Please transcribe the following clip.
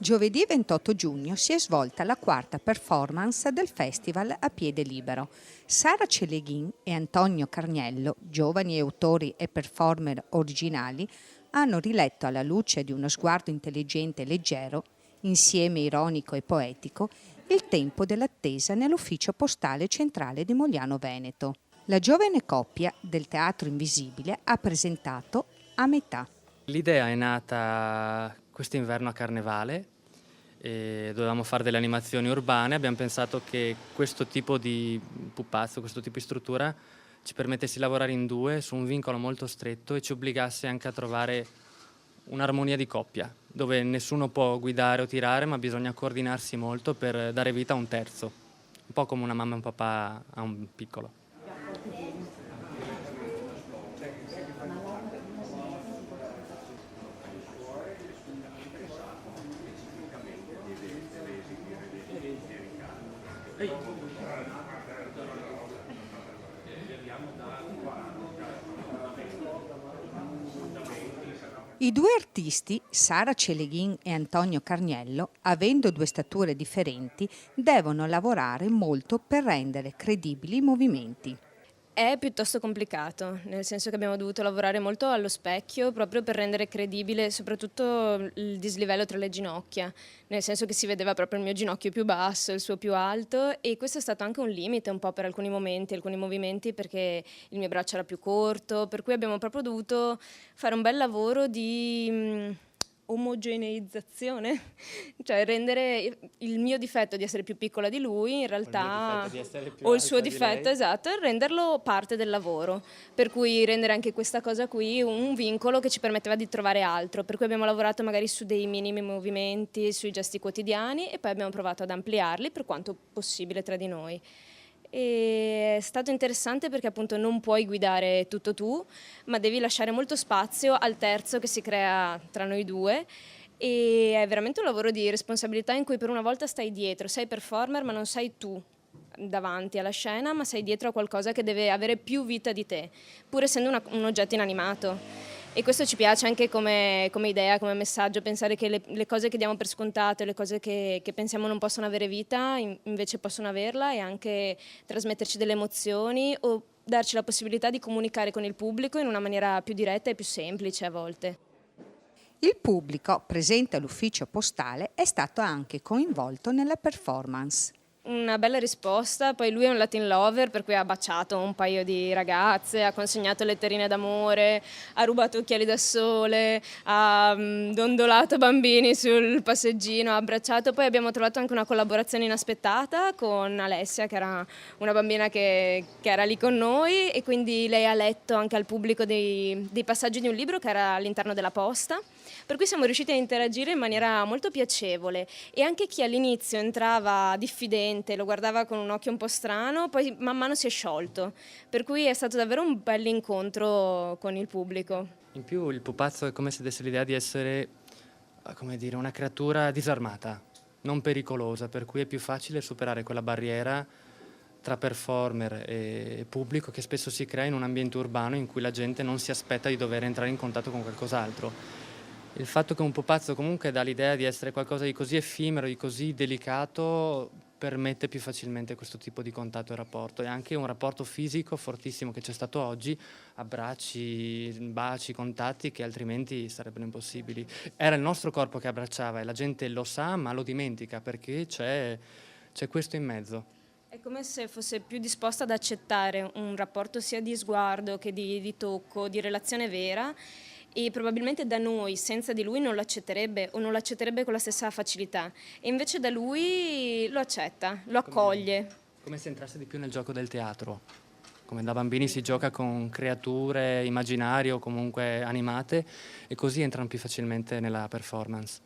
Giovedì 28 giugno si è svolta la quarta performance del Festival a Piede Libero. Sara Celeghin e Antonio Carniello, giovani autori e performer originali, hanno riletto alla luce di uno sguardo intelligente e leggero, insieme ironico e poetico, il tempo dell'attesa nell'ufficio postale centrale di Mogliano Veneto. La giovane coppia del Teatro Invisibile ha presentato A metà. L'idea è nata quest'inverno a Carnevale e dovevamo fare delle animazioni urbane. Abbiamo pensato che questo tipo di pupazzo, questo tipo di struttura ci permettesse di lavorare in due su un vincolo molto stretto e ci obbligasse anche a trovare un'armonia di coppia, dove nessuno può guidare o tirare, ma bisogna coordinarsi molto per dare vita a un terzo, un po' come una mamma e un papà a un piccolo. I due artisti, Sara Celeghin e Antonio Carniello, avendo due stature differenti, devono lavorare molto per rendere credibili i movimenti. È piuttosto complicato, nel senso che abbiamo dovuto lavorare molto allo specchio proprio per rendere credibile soprattutto il dislivello tra le ginocchia, nel senso che si vedeva proprio il mio ginocchio più basso, il suo più alto, e questo è stato anche un limite un po' per alcuni momenti, alcuni movimenti, perché il mio braccio era più corto, per cui abbiamo proprio dovuto fare un bel lavoro di omogeneizzazione, cioè rendere il mio difetto di essere più piccola di lui in realtà, o il suo difetto, esatto, e renderlo parte del lavoro, per cui rendere anche questa cosa qui un vincolo che ci permetteva di trovare altro, per cui abbiamo lavorato magari su dei minimi movimenti, sui gesti quotidiani, e poi abbiamo provato ad ampliarli per quanto possibile tra di noi. E è stato interessante perché appunto non puoi guidare tutto tu, ma devi lasciare molto spazio al terzo che si crea tra noi due, e è veramente un lavoro di responsabilità in cui per una volta stai dietro, sei performer ma non sei tu davanti alla scena, ma sei dietro a qualcosa che deve avere più vita di te, pur essendo un oggetto inanimato. E questo ci piace anche come idea, come messaggio, pensare che le cose che diamo per scontate, le cose che pensiamo non possono avere vita, invece possono averla, e anche trasmetterci delle emozioni o darci la possibilità di comunicare con il pubblico in una maniera più diretta e più semplice a volte. Il pubblico presente all'ufficio postale è stato anche coinvolto nella performance. Una bella risposta, poi lui è un Latin lover, per cui ha baciato un paio di ragazze, ha consegnato letterine d'amore, ha rubato occhiali da sole, ha dondolato bambini sul passeggino, ha abbracciato. Poi abbiamo trovato anche una collaborazione inaspettata con Alessia, che era una bambina che era lì con noi, e quindi lei ha letto anche al pubblico dei passaggi di un libro che era all'interno della posta, per cui siamo riusciti a interagire in maniera molto piacevole, e anche chi all'inizio entrava diffidente, lo guardava con un occhio un po' strano, poi man mano si è sciolto, per cui è stato davvero un bel incontro con il pubblico. In più il pupazzo è come se desse l'idea di essere, come dire, una creatura disarmata, non pericolosa, per cui è più facile superare quella barriera tra performer e pubblico che spesso si crea in un ambiente urbano in cui la gente non si aspetta di dover entrare in contatto con qualcos'altro. Il fatto che un pupazzo comunque dà l'idea di essere qualcosa di così effimero, di così delicato, permette più facilmente questo tipo di contatto e rapporto, e anche un rapporto fisico fortissimo che c'è stato oggi, abbracci, baci, contatti che altrimenti sarebbero impossibili. Era il nostro corpo che abbracciava e la gente lo sa ma lo dimentica perché c'è questo in mezzo. È come se fosse più disposta ad accettare un rapporto sia di sguardo che di tocco, di relazione vera, e probabilmente da noi, senza di lui, non lo accetterebbe, o non lo accetterebbe con la stessa facilità. E invece da lui lo accetta, lo accoglie. Come se entrasse di più nel gioco del teatro. Come da bambini si gioca con creature immaginarie o comunque animate, e così entrano più facilmente nella performance.